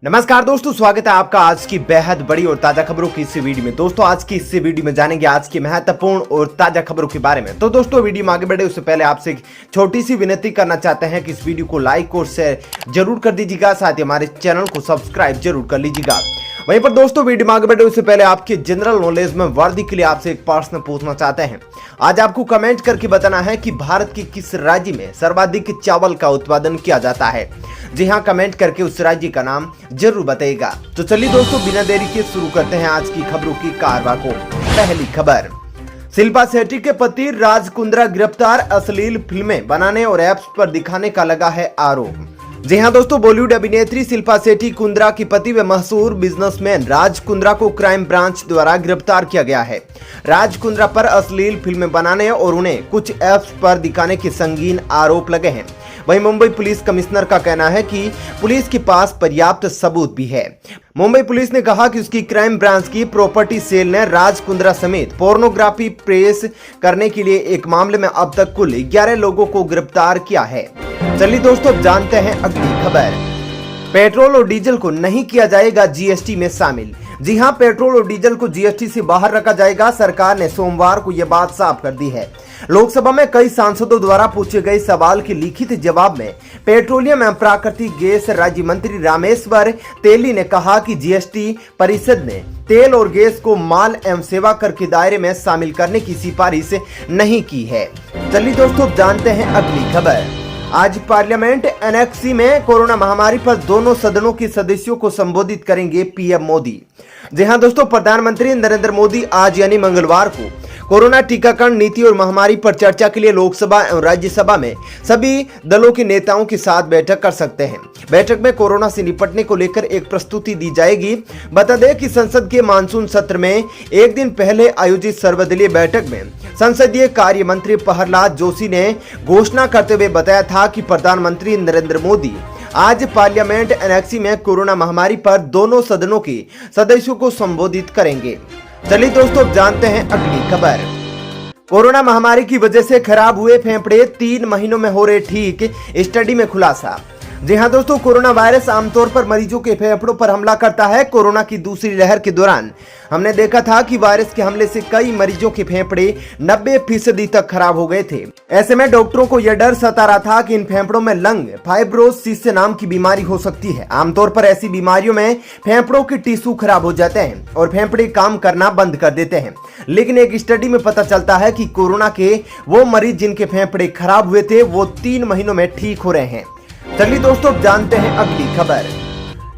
नमस्कार दोस्तों, स्वागत है आपका आज की बेहद बड़ी और ताजा खबरों की इस वीडियो में। दोस्तों आज की इस वीडियो में जानेंगे आज की महत्वपूर्ण और ताजा खबरों के बारे में। तो दोस्तों वीडियो में आगे बढ़े उससे पहले आपसे एक छोटी सी विनती करना चाहते हैं कि इस वीडियो को लाइक और शेयर जरूर कर दीजिएगा, साथ ही हमारे चैनल को सब्सक्राइब जरूर कर लीजिएगा। वहीं पर दोस्तों वीडियो में आगे बढ़े उससे पहले आपके जनरल नॉलेज में वर्दी के लिए आपसे एक प्रश्न पूछना चाहते हैं। आज आपको कमेंट करके बताना है कि भारत के किस राज्य में सर्वाधिक चावल का उत्पादन किया जाता है। जी हाँ, कमेंट करके उस राज्य का नाम जरूर बताइएगा। तो चलिए दोस्तों बिना देरी के शुरू करते हैं आज की खबरों की कारवां को। पहली खबर, शिल्पा शेट्टी के पति राज कुंद्रा गिरफ्तार, अश्लील फिल्में बनाने और ऐप्स पर दिखाने का लगा है आरोप। जी हाँ दोस्तों, बॉलीवुड अभिनेत्री शिल्पा शेट्टी कुंद्रा की पति व मशहूर बिजनेसमैन राज कुंद्रा को क्राइम ब्रांच द्वारा गिरफ्तार किया गया है। राज कुंद्रा पर अश्लील फिल्में बनाने और उन्हें कुछ ऐप्स पर दिखाने के संगीन आरोप लगे हैं। वहीं मुंबई पुलिस कमिश्नर का कहना है कि पुलिस के पास पर्याप्त सबूत भी है। मुंबई पुलिस ने कहा कि उसकी क्राइम ब्रांच की प्रॉपर्टी सेल ने राज कुंद्रा समेत पोर्नोग्राफी प्रेस करने के लिए एक मामले में अब तक कुल 11 लोगों को गिरफ्तार किया है। चलिए दोस्तों जानते हैं अगली खबर, पेट्रोल और डीजल को नहीं किया जाएगा जीएसटी में शामिल। जी हां, पेट्रोल और डीजल को जीएसटी से बाहर रखा जाएगा। सरकार ने सोमवार को यह बात साफ कर दी है। लोकसभा में कई सांसदों द्वारा पूछे गए सवाल के लिखित जवाब में पेट्रोलियम एवं प्राकृतिक गैस राज्य मंत्री रामेश्वर तेली ने कहा कि जीएसटी परिषद ने तेल और गैस को माल एवं सेवा कर के दायरे में शामिल करने की सिफारिश नहीं की है। चलिए दोस्तों जानते हैं अगली खबर, आज पार्लियामेंट एनेक्सी में कोरोना महामारी पर दोनों सदनों के सदस्यों को संबोधित करेंगे पीएम मोदी। जी हां दोस्तों, प्रधानमंत्री नरेंद्र मोदी आज यानी मंगलवार को कोरोना टीकाकरण नीति और महामारी पर चर्चा के लिए लोकसभा एवं राज्यसभा में सभी दलों के नेताओं के साथ बैठक कर सकते हैं। बैठक में कोरोना से निपटने को लेकर एक प्रस्तुति दी जाएगी। बता दें कि संसद के मानसून सत्र में एक दिन पहले आयोजित सर्वदलीय बैठक में संसदीय कार्य मंत्री प्रहलाद जोशी ने घोषणा करते हुए बताया था कि प्रधानमंत्री नरेंद्र मोदी आज पार्लियामेंट एनेक्सी में कोरोना महामारी पर दोनों सदनों के सदस्यों को संबोधित करेंगे। चलिए दोस्तों जानते हैं अगली खबर, कोरोना महामारी की वजह से खराब हुए फेफड़े 3 महीनों में हो रहे ठीक, स्टडी में खुलासा। जी हां दोस्तों, कोरोना वायरस आमतौर पर मरीजों के फेफड़ों पर हमला करता है। कोरोना की दूसरी लहर के दौरान हमने देखा था कि वायरस के हमले से कई मरीजों के फेफड़े 90% तक खराब हो गए थे। ऐसे में डॉक्टरों को यह डर सता रहा था कि इन फेफड़ों में लंग फाइब्रोसिस नाम की बीमारी हो सकती है। आमतौर पर ऐसी बीमारियों में फेफड़ों के टिश्यू खराब हो जाते हैं और फेफड़े काम करना बंद कर देते हैं। लेकिन एक स्टडी में पता चलता है कि कोरोना के वो मरीज जिनके फेफड़े खराब हुए थे वो 3 महीनों में ठीक हो रहे हैं। चलिए दोस्तों जानते हैं अगली खबर,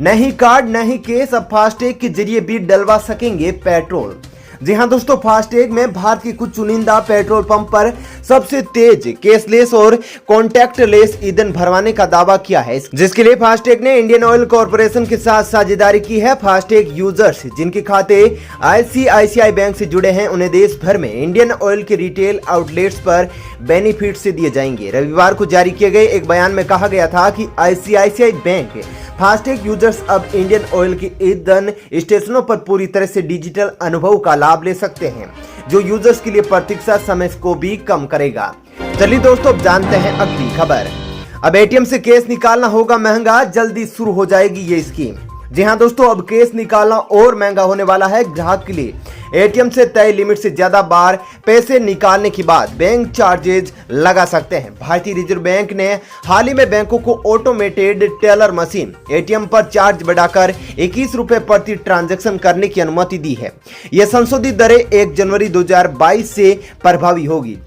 नहीं कार्ड नहीं केस, अब फास्टैग के जरिए भी डलवा सकेंगे पेट्रोल। जी हां दोस्तों, फास्टैग में भारत के कुछ चुनिंदा पेट्रोल पंप पर सबसे तेज केसलेस और कॉन्टैक्टलेस ईंधन भरवाने का दावा किया है, जिसके लिए फास्टैग ने इंडियन ऑयल कॉर्पोरेशन के साथ साझेदारी की है। फास्टैग यूजर्स जिनके खाते आईसीआईसीआई बैंक से जुड़े हैं उन्हें देश भर में इंडियन ऑयल के रिटेल आउटलेट्स पर बेनिफिट से दिए जाएंगे। रविवार को जारी किए गए एक बयान में कहा गया था कि आईसीआईसीआई बैंक फास्टैग यूजर्स अब इंडियन ऑयल के ईंधन स्टेशनों पर पूरी तरह से डिजिटल अनुभव का लाभ ले सकते हैं, जो यूजर्स के लिए प्रतीक्षा समय को भी कम करेगा। चलिए दोस्तों जानते हैं अगली खबर, अब एटीएम से कैश निकालना होगा महंगा, जल्दी शुरू हो जाएगी ये स्कीम। जी हां दोस्तों, अब कैश निकालना और महंगा होने वाला है। ग्राहक के लिए एटीएम से तय लिमिट से ज्यादा बार पैसे निकालने के बाद बैंक चार्जेज लगा सकते हैं। भारतीय रिजर्व बैंक ने हाल ही में बैंकों को ऑटोमेटेड टेलर मशीन एटीएम पर चार्ज बढ़ाकर 21 रुपए प्रति ट्रांजैक्शन करने की अनुमति दी है। यह संशोधित दरें 1 जनवरी 2022 से प्रभावी होगी।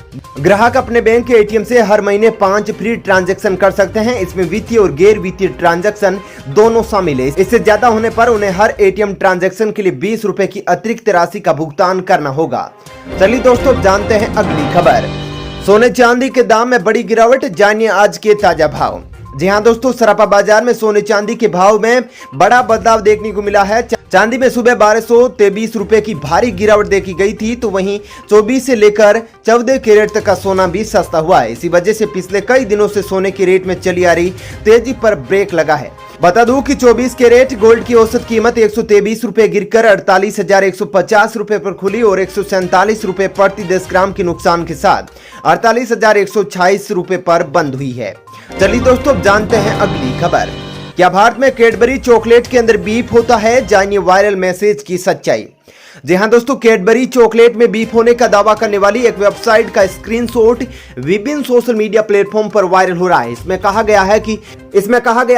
ग्राहक अपने बैंक के एटीएम से हर महीने 5 फ्री ट्रांजैक्शन कर सकते हैं। इसमें वित्तीय और गैर वित्तीय ट्रांजैक्शन दोनों शामिल है। इससे ज्यादा होने पर उन्हें हर एटीएम ट्रांजैक्शन के लिए 20 रुपए की अतिरिक्त राशि का भुगतान करना होगा। चलिए दोस्तों जानते हैं अगली खबर, सोने चांदी के दाम में बड़ी गिरावट, जानिए आज के ताजा भाव। जी हां दोस्तों, सराफा बाजार में सोने चांदी के भाव में बड़ा बदलाव देखने को मिला है। चांदी में सुबह 1223 रुपए की भारी गिरावट देखी गई थी, तो वहीं 24 से लेकर 14 कैरेट तक का सोना भी सस्ता हुआ है। इसी वजह से पिछले कई दिनों से सोने के रेट में चली आ रही तेजी पर ब्रेक लगा है। बता दूं कि 24 कैरेट गोल्ड की औसत कीमत 123 रुपए गिरकर 48,150 रुपए पर खुली और 147 रुपए प्रति 10 ग्राम के नुकसान के साथ 48,126 रुपए पर बंद हुई है। चलिए दोस्तों जानते हैं अगली खबर। क्या भारत में कैडबरी चॉकलेट के अंदर बीफ होता है? जानिए वायरल मैसेज की सच्चाई। जी हां दोस्तों, कैडबरी चॉकलेट में बीफ होने का दावा करने वाली एक वेबसाइट का स्क्रीनशॉट विभिन्न सोशल मीडिया प्लेटफॉर्म पर वायरल हो रहा है। इसमें कहा गया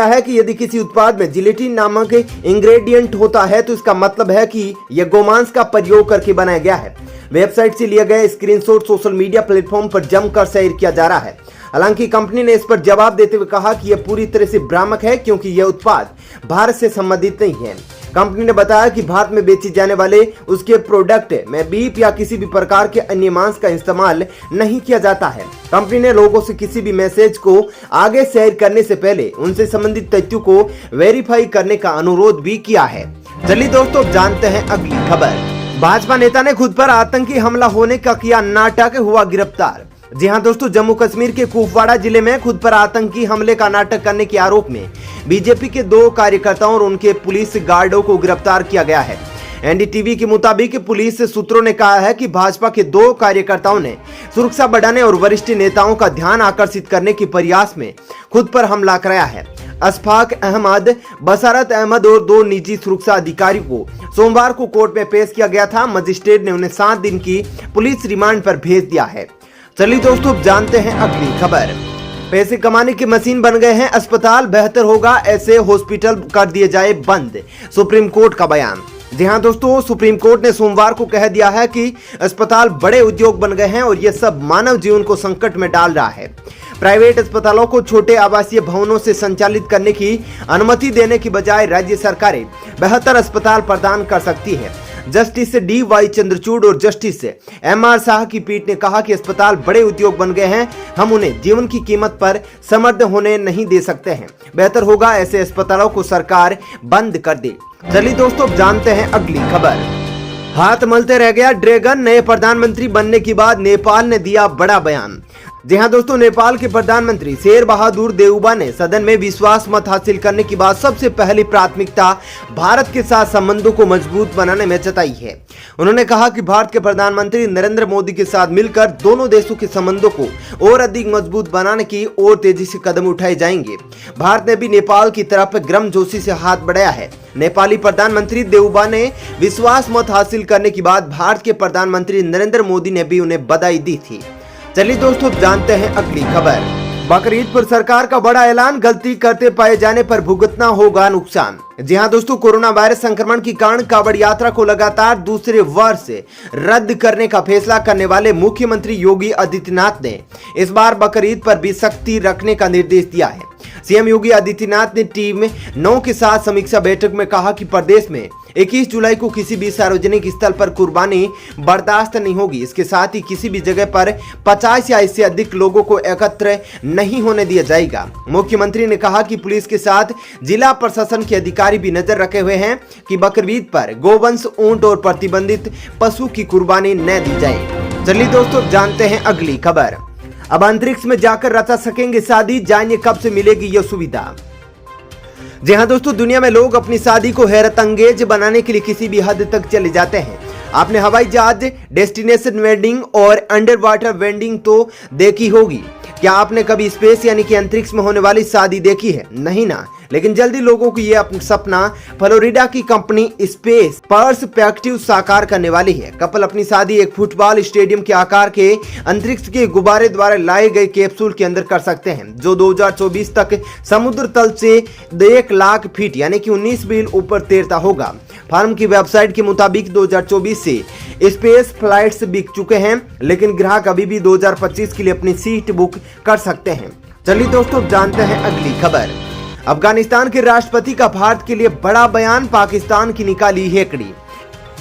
है कि यदि किसी उत्पाद में जिलेटिन नामक इंग्रेडिएंट होता है तो इसका मतलब है कि यह गोमांस का प्रयोग करके बनाया गया है। वेबसाइट से लिया गया स्क्रीनशॉट सोशल मीडिया प्लेटफॉर्म पर जमकर शेयर किया जा रहा है। हालांकि कंपनी ने इस पर जवाब देते हुए कहा कि यह पूरी तरह से भ्रामक है क्योंकि यह उत्पाद भारत से संबंधित नहीं है। कंपनी ने बताया कि भारत में बेचे जाने वाले उसके प्रोडक्ट में बीफ या किसी भी प्रकार के अन्य मांस का इस्तेमाल नहीं किया जाता है। कंपनी ने लोगों से किसी भी मैसेज को आगे शेयर करने से पहले उनसे संबंधित तथ्यों को वेरीफाई करने का अनुरोध भी किया है। चलिए दोस्तों, जानते हैं अगली खबर। भाजपा नेता ने खुद पर आतंकी हमला होने का किया नाटक, हुआ गिरफ्तार। जी हां दोस्तों, जम्मू कश्मीर के कुपवाड़ा जिले में खुद पर आतंकी हमले का नाटक करने के आरोप में बीजेपी के 2 कार्यकर्ताओं और उनके पुलिस गार्डों को गिरफ्तार किया गया है। एनडीटीवी के मुताबिक पुलिस सूत्रों ने कहा है कि भाजपा के 2 कार्यकर्ताओं ने सुरक्षा बढ़ाने और वरिष्ठ नेताओं का ध्यान आकर्षित करने के प्रयास में खुद पर हमला कराया है। अशफाक अहमद, बसारत अहमद और 2 निजी सुरक्षा अधिकारियों को सोमवार को कोर्ट में पेश किया गया था। मजिस्ट्रेट ने उन्हें 7 दिन की पुलिस रिमांड पर भेज दिया है। चलिए दोस्तों, जानते हैं अगली खबर। पैसे कमाने की मशीन बन गए हैं अस्पताल, बेहतर होगा ऐसे हॉस्पिटल कर दिए जाए बंद, सुप्रीम कोर्ट का बयान। जी हां दोस्तों, सुप्रीम कोर्ट ने सोमवार को कह दिया है कि अस्पताल बड़े उद्योग बन गए हैं और यह सब मानव जीवन को संकट में डाल रहा है। प्राइवेट अस्पतालों को छोटे आवासीय भवनों से संचालित करने की अनुमति देने की बजाय राज्य सरकारें बेहतर अस्पताल प्रदान कर सकती है। जस्टिस DY चंद्रचूड़ और जस्टिस MR शाह की पीठ ने कहा कि अस्पताल बड़े उद्योग बन गए हैं, हम उन्हें जीवन की कीमत पर समृद्ध होने नहीं दे सकते हैं। बेहतर होगा ऐसे अस्पतालों को सरकार बंद कर दे। चलिए दोस्तों, जानते हैं अगली खबर। हाथ मलते रह गया ड्रैगन, नए प्रधानमंत्री बनने के बाद नेपाल ने दिया बड़ा बयान। जी हां दोस्तों, नेपाल के प्रधानमंत्री शेर बहादुर देउबा ने सदन में विश्वास मत हासिल करने के बाद सबसे पहली प्राथमिकता भारत के साथ संबंधों को मजबूत बनाने में जताई है। उन्होंने कहा कि भारत के प्रधानमंत्री नरेंद्र मोदी के साथ मिलकर दोनों देशों के संबंधों को और अधिक मजबूत बनाने की ओर तेजी से कदम उठाए जाएंगे। भारत ने भी नेपाल की तरफ गर्मजोशी से हाथ बढ़ाया है। नेपाली प्रधानमंत्री देउबा ने विश्वास मत हासिल करने के बाद भारत के प्रधानमंत्री नरेंद्र मोदी ने भी उन्हें बधाई दी थी। चलिए दोस्तों, जानते हैं अगली खबर। बकरीद पर सरकार का बड़ा ऐलान, गलती करते पाए जाने पर भुगतना होगा नुकसान। जी हां दोस्तों, कोरोना वायरस संक्रमण के कारण कांवड़ यात्रा को लगातार दूसरे वर्ष रद्द करने का फैसला करने वाले मुख्यमंत्री योगी आदित्यनाथ ने इस बार बकरीद पर भी सख्ती रखने का निर्देश दिया है। सीएम योगी आदित्यनाथ ने टीम 9 के साथ समीक्षा बैठक में कहा कि प्रदेश में 21 जुलाई को किसी भी सार्वजनिक स्थल पर कुर्बानी बर्दाश्त नहीं होगी। इसके साथ ही किसी भी जगह पर 50 या इससे अधिक लोगों को एकत्र नहीं होने दिया जाएगा। मुख्यमंत्री ने कहा कि पुलिस के साथ जिला प्रशासन के अधिकारी भी नजर रखे हुए हैं कि बकरीद पर गोवंश, ऊंट और प्रतिबंधित पशु की कुर्बानी न दी जाए। चलिए दोस्तों, जानते हैं अगली खबर। अब अंतरिक्ष में जाकर रचा सकेंगे शादी, जानिए कब से मिलेगी यह सुविधा। जी हां दोस्तों, दुनिया में लोग अपनी शादी को हैरत अंगेज बनाने के लिए किसी भी हद तक चले जाते हैं। आपने हवाई जहाज, डेस्टिनेशन वेडिंग और अंडर वाटर वेडिंग तो देखी होगी। क्या आपने कभी स्पेस यानी कि अंतरिक्ष में होने वाली शादी देखी है? नहीं ना। लेकिन जल्दी लोगों को ये अपना सपना फ्लोरिडा की कंपनी स्पेस पर्सपेक्टिव साकार करने वाली है। कपल अपनी शादी एक फुटबॉल स्टेडियम के आकार के अंतरिक्ष के गुब्बारे द्वारा लाए गए कैप्सूल के अंदर कर सकते हैं, जो 2024 तक समुद्र तल से 1 लाख फीट यानी कि 19 मील ऊपर तैरता होगा। फार्म की वेबसाइट के मुताबिक 2024 से स्पेस फ्लाइट्स बिक चुके हैं, लेकिन ग्राहक अभी भी 2025 के लिए अपनी सीट बुक कर सकते हैं। चलिए दोस्तों, जानते हैं अगली खबर। अफगानिस्तान के राष्ट्रपति का भारत के लिए बड़ा बयान, पाकिस्तान की निकाली हेकड़ी।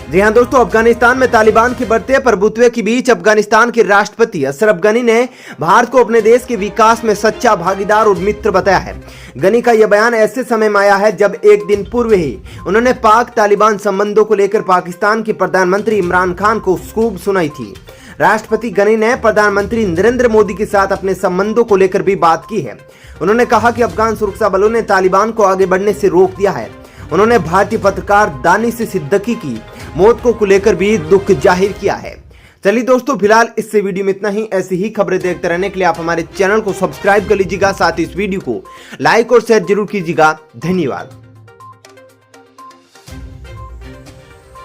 जी हां दोस्तों, अफगानिस्तान में तालिबान के बढ़ते प्रभुत्व के बीच अफगानिस्तान के राष्ट्रपति अशरफ गनी ने भारत को अपने देश के विकास में सच्चा भागीदार और मित्र बताया है। गनी का यह बयान ऐसे समय में आया है जब एक दिन पूर्व ही उन्होंने पाक तालिबान संबंधों को लेकर पाकिस्तान के प्रधानमंत्री इमरान खान को खूब सुनाई थी। राष्ट्रपति गनी ने प्रधानमंत्री नरेंद्र मोदी के साथ अपने संबंधों को लेकर भी बात की है। उन्होंने कहा कि अफगान सुरक्षा बलों ने तालिबान को आगे बढ़ने से रोक दिया है। उन्होंने भारतीय पत्रकार दानिश सिद्दीकी की मौत को लेकर भी दुख जाहिर किया है। चलिए दोस्तों, फिलहाल इससे वीडियो में इतना ही। ऐसी ही खबरें देखते रहने के लिए आप हमारे चैनल को सब्सक्राइब कर लीजिएगा, साथ ही इस वीडियो को लाइक और शेयर जरूर कीजिएगा। धन्यवाद।